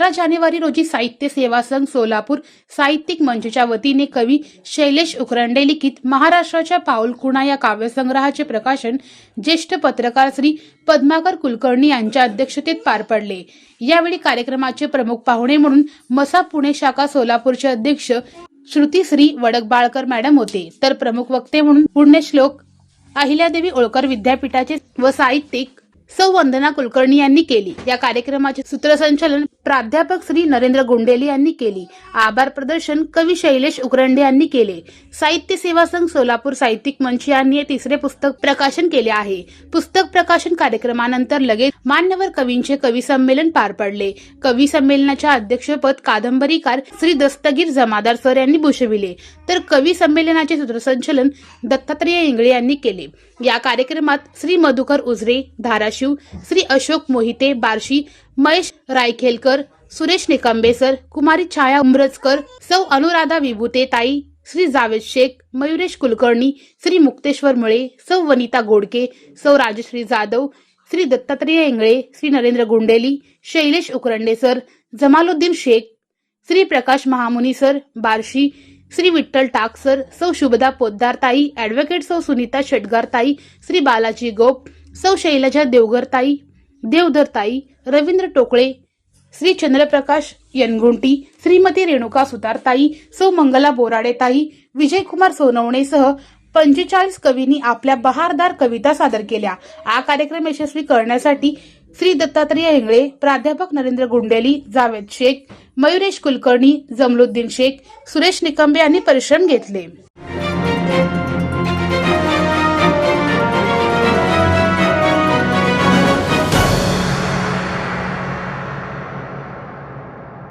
16 जानेवारी रोजी साहित्य सेवा संघ सोलापूर साहित्यिक मंचच्या वतीने कवी शैलेश उकरंडे लिखित महाराष्ट्राच्या पाऊलखुणा या काव्यसंग्रहाचे प्रकाशन ज्येष्ठ पत्रकार श्री पद्माकर कुलकर्णी यांच्या अध्यक्षतेत पार पडले। यावेळी कार्यक्रमाचे प्रमुख पाहुणे म्हणून मसा पुणे शाखा सोलापूरचे अध्यक्ष श्रुतीश्री वडकबाळकर मॅडम होते, तर प्रमुख वक्ते म्हणून पुण्यश्लोक अहिल्यादेवी होळकर विद्यापीठाचे व साहित्यिक सौ वंदना कुलकर्णी यांनी केली। या कार्यक्रमाचे सूत्रसंचालन प्राध्यापक श्री नरेंद्र गुंडेली यांनी केली। आभार प्रदर्शन कवी शैलेश उकरंडे यांनी केले। साहित्य सेवा संघ सोलापूर साहित्यिक मंच यांनी हे तिसरे पुस्तक प्रकाशन केले आहे। पुस्तक प्रकाशन कार्यक्रमानंतर लगेच मान्यवर कवींचे कवी संमेलन पार पडले। कवी संमेलनाच्या अध्यक्षपद कादंबरीकार श्री दस्तगीर जमादार सर यांनी भूषविले, तर कवी संमेलनाचे सूत्रसंचालन दत्तात्रय इंगळे यांनी केले। या कार्यक्रमात श्री मधुकर उजरे धाराशिव, श्री अशोक मोहिते बार्शी, महेश रायखेलकर, सुरेश निकंबे सर, कुमारी छाया उमरजकर, सौ अनुराधा विभूते ताई, श्री जावेद शेख, मयुरेश कुलकर्णी, श्री मुक्तेश्वर मुळे, सौ वनिता गोडके, सौ राजश्री जाधव, श्री दत्तात्रय इंगळे, श्री नरेंद्र गुंडेली, शैलेश उकरंडे सर, जमालुद्दीन शेख, श्री प्रकाश महामुनी सर बार्शी, श्री विठ्ठल टाक सर, सौ शुभदा पोद्दार ताई, ॲडव्होकेट सौ सुनीता शेटगार ताई, श्री बालाजी गोप, सौ शैलजा देवगर ताई, देवधर ताई, रवींद्र टोकळे, श्री चंद्रप्रकाश यनगुंटी, श्रीमती रेणुका सुतारताई, सौ मंगला बोराडे ताई, विजयकुमार सोनवणे सह 45 कवींनी आपल्या बहारदार कविता सादर केल्या। हा कार्यक्रम यशस्वी करण्यासाठी श्री दत्तात्रय इंगळे, प्राध्यापक नरेंद्र गुंडेली, जावेद शेख, मयुरेश कुलकर्णी, जमलुद्दीन शेख, सुरेश निकंबे यांनी परिश्रम घेतले।